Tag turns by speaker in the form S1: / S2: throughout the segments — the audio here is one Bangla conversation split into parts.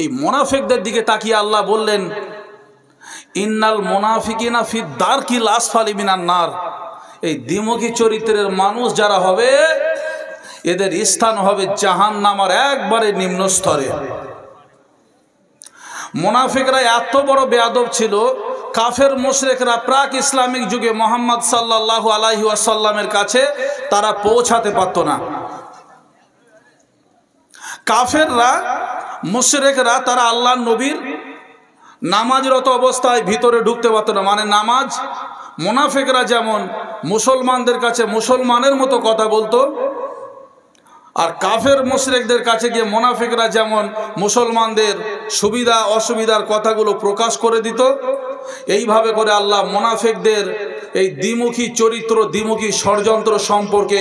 S1: এই মুনাফিকদের দিকে তাকিয়ে আল্লাহ বললেন, ইন্নাল মুনাফিকিনা ফি দারকিল আসফালি মিনান নার। এই দ্বিমুখী চরিত্রের মানুষ যারা হবে এদের স্থান হবে জাহান্নামের একবারে নিম্ন স্তরে। মুনাফিকরা এত বড় বেয়াদব ছিল, কাফের মুশরিকরা প্রাক ইসলামিক যুগে মুহাম্মদ সাল্লাল্লাহু আলাইহি ওয়াসাল্লামের কাছে তারা পৌঁছাতে পারত না। কাফেররা মুশরিকরা তারা আল্লাহর নবীর নামাজরত অবস্থায় ভিতরে ঢুকতে পারত না। মানে নামাজ, মুনাফিকরা যেমন মুসলমানদের কাছে মুসলমানের মতো কথা বলতো, আর কাফের মুশরিকদের কাছে গিয়ে মুনাফিকরা যেমন মুসলমানদের সুবিধা অসুবিধার কথাগুলো প্রকাশ করে দিত, এইভাবে করে আল্লাহ মুনাফিকদের এই দ্বিমুখী চরিত্র, দ্বিমুখী ষড়যন্ত্র সম্পর্কে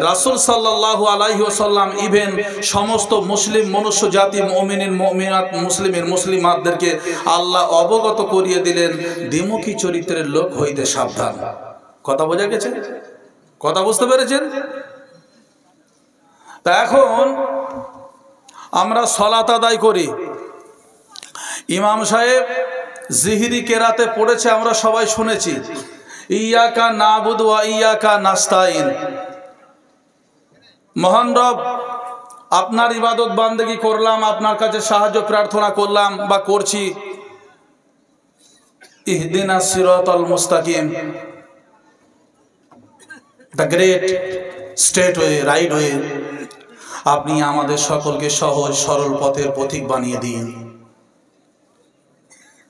S1: রাসূল সাল্লাল্লাহু আলাইহি ওয়াসাল্লাম ইভেন সমস্ত মুসলিম মনুষ্য জাতি, মুমিনিন মুমিনাত, মুসলিমের মুসলিমাতদেরকে আল্লাহ অবগত করিয়ে দিলেন, দ্বিমুখী চরিত্রের লোক হইতে সাবধান। কথা বোঝা গেছে? কথা বুঝতে পেরেছেন? তা এখন আমরা সালাত আদায় করি, ইমাম সাহেব জিহরি কেরাতে পড়েছে, আমরা সবাই শুনেছি, ইয়াকা নাবুদু ওয়া ইয়াকা নাস্তাইন। মহান রব, আপনার ইবাদত বান্দেগি করলাম, আপনার কাছে সাহায্য প্রার্থনা করলাম বা করছি, ইহদিনাস সিরাতাল মুস্তাকিম, the great straight way, right way, আপনি আমাদের সকলকে সহজ সরল পথের পথিক বানিয়ে দিন।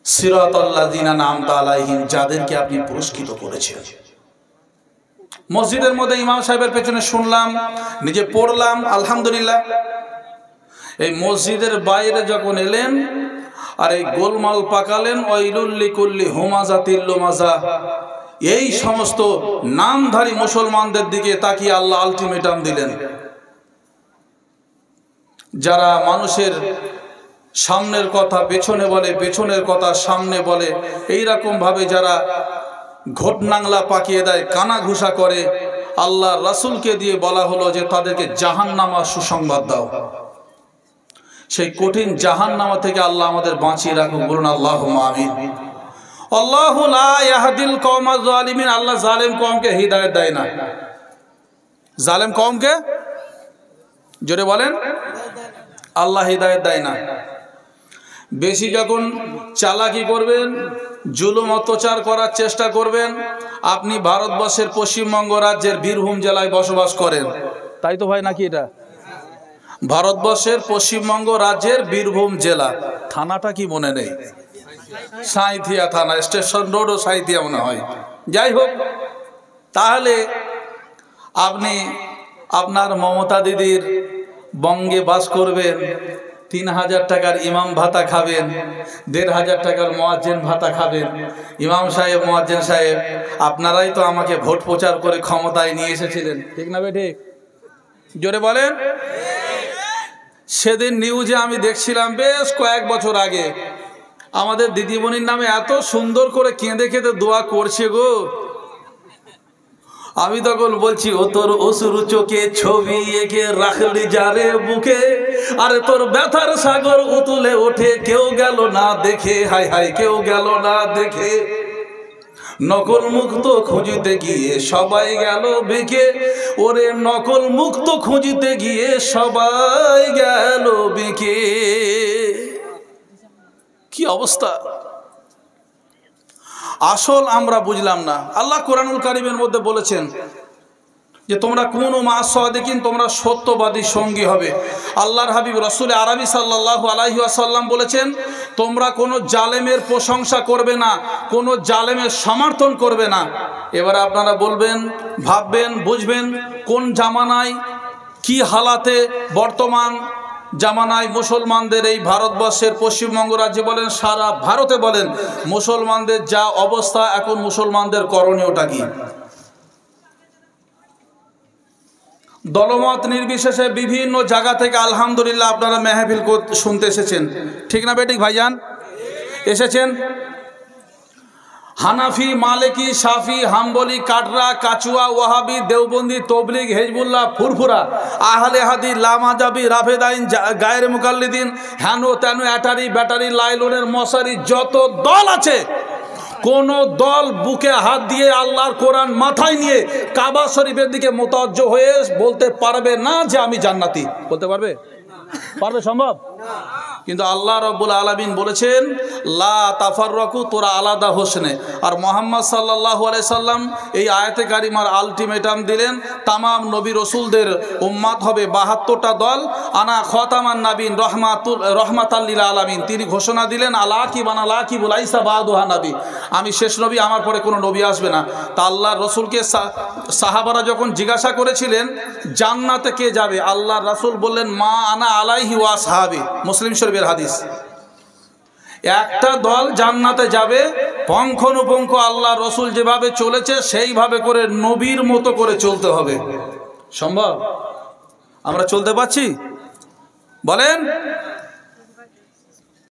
S1: সিরাতাল্লাযিনা আন'আমতা আলাইহিম, যাদেরকে আপনি পুরস্কৃত করেছেন। মসজিদের মধ্যে ইমাম সাহেবের পেছনে শুনলাম, নিজে পড়লাম, আলহামদুলিল্লাহ। এই মসজিদের বাইরে যখন এলেন আর এই গোলমাল পাকালেন, ওয়াইলুল লিকুল্লি হুমাযাতিল লুমাযা, এই সমস্ত নামধারী মুসলমানদের দিকে তাকিয়ে আল্লাহ আলটিমেটাম দিলেন, যারা মানুষের সামনের কথা পেছনে বলে, পেছনের কথা সামনে বলে, এইরকম ভাবে যারা ঘটনাংলা পাকিয়ে দেয়, কানা ঘুষা করে, আল্লাহ রাসূলকে দিয়ে বলা হলো যে তাদেরকে জাহান্নামের সুসংবাদ দাও। সেই কঠিন জাহান্নাম থেকে আল্লাহ আমাদের বাঁচিয়ে রাখুক, বলুন আল্লাহুম্মা আমিন। আল্লাহু লা ইয়াহদিল কওমাজ জালিমিন, আল্লাহ জালেম কওমকে হিদায়াত দেয় না। জালেম কওমকে জোরে বলেন, আল্লাহ হিদায়াত দেয় না। বেশি যখন চালাকি করবেন, জুলুম অত্যাচার করার চেষ্টা করবেন, আপনি ভারতবর্ষের পশ্চিমবঙ্গ রাজ্যের বীরভূম জেলায় বসবাস করেন, তাই তো ভাই নাকি? এটা ভারতবর্ষের পশ্চিমবঙ্গ রাজ্যের বীরভূম জেলা, থানাটা কি মনে নেই, সাঁইথিয়া থানা, স্টেশন রোডও সাঁইথিয়া মনে হয়। যাই হোক, তাহলে আপনি আপনার মমতা দিদির বঙ্গে বাস করবেন, 3000 টাকার ইমাম ভাতা খাবেন, 1500 টাকার মুয়াজ্জিন ভাতা খাবেন। ইমাম সাহেব, মুয়াজ্জিন সাহেব, আপনারাই তো আমাকে ভোট প্রচার করে ক্ষমতায় নিয়ে এসেছিলেন, ঠিক না বেঠিক? জোরে বলেন। সেদিন নিউজে আমি দেখছিলাম, বেশ কয়েক বছর আগে, আমাদের দিদিমণির নামে এত সুন্দর করে কেঁদে কেঁদে দোয়া করছে গো। আমি তখন বলছি, ও তোর অসুর চোখে ছবি এঁকে রাখলি যারে বুকে, আরে তোর ব্যথার সাগর উতলে ওঠে, কেউ গেল না দেখে, হায় হায় কেউ গেল না দেখে। নকল মুক্ত খুঁজিতে গিয়ে সবাই গেল বেঁকে, ওরে নকল মুক্ত খুঁজিতে গিয়ে সবাই গেল বেঁকে। কি অবস্থা! আসল আমরা বুঝলাম না। আল্লাহ কোরআনুল কারীমের মধ্যে বলেছেন যে তোমরা কুনু মা'আস সাদিকিন, তোমরা সত্যবাদী সঙ্গী হবে। আল্লাহর হাবিব রাসূল আরবি সাল্লাল্লাহু আলাইহি ওয়াসাল্লাম বলেছেন, তোমরা কোনো জালেমের প্রশংসা করবে না, কোনো জালেমের সমর্থন করবে না। এবার আপনারা বলবেন, ভাববেন, বুঝবেন কোন জামানায়, কি হালাতে বর্তমান জামানায় মুসলমানদের, এই ভারতবর্ষের পশ্চিমবঙ্গ রাজ্যে বলেন, সারা ভারতে বলেন, মুসলমানদের যা অবস্থা, এখন মুসলমানদের করণীয়টা কি? দলমত নির্বিশেষে বিভিন্ন জায়গা থেকে আলহামদুলিল্লাহ আপনারা মেহফিল শুনতে এসেছেন, ঠিক না বেঠিক ভাইজান? এসেছেন। হানাফি, মালিকি, শাফি, হাম্বলি, কাটরা, কাচুয়া, ওয়াহাবি, দেওবন্দি, তবলিগ, হেজবুল্লাহ, ফুরফুরা, আহলে হাদিস, লামাজাবি, রাফেদাইন, গায়ের মুকাল্লিদিন, হ্যানো ত্যানো, অ্যাটারি, ব্যাটারি, লাইলনের, মশারি, যত দল আছে, কোন দল বুকে হাত দিয়ে আল্লাহর কোরআন মাথায় নিয়ে কাবা শরীফের দিকে মুতাওয়াজ্জহ হয়ে বলতে পারবে না যে আমি জান্নাতি। বলতে পারবে? পারবে? সম্ভব? কিন্তু আল্লাহ রাব্বুল আলামিন বলেছেন লা তাফাররাকু, তোরা আলাদা হোসনে। আর মুহাম্মদ সাল্লাল্লাহু আলাইহি সাল্লাম এই আয়াতে কারিমার আলটিমেটাম দিলেন, তামাম নবী রসুলদের উম্মাত হবে 72টা দল। আনা খতামান নাবিন রহমাতাল লিল আলামিন। তিনি ঘোষণা দিলেন আলা কি বানা লা কি বুলাইসা বাদুহা নবী, আমি শেষ নবী, আমার পরে কোনো নবী আসবে না। তা আল্লাহর রসুলকে সাহাবারা যখন জিজ্ঞাসা করেছিলেন জান্নাতে কে যাবে, আল্লাহর রাসূল বললেন মা আনা আলাইহি ওয়া আসহাবি, মুসলিম শরীফের হাদিস। একটা দল জান্নাতে যাবে, পঙ্খানুপুঙ্খ আল্লাহ রসুল যেভাবে চলেছে সেইভাবে করে নবীর মতো করে চলতে হবে। সম্ভব? আমরা চলতে পারছি? বলেন।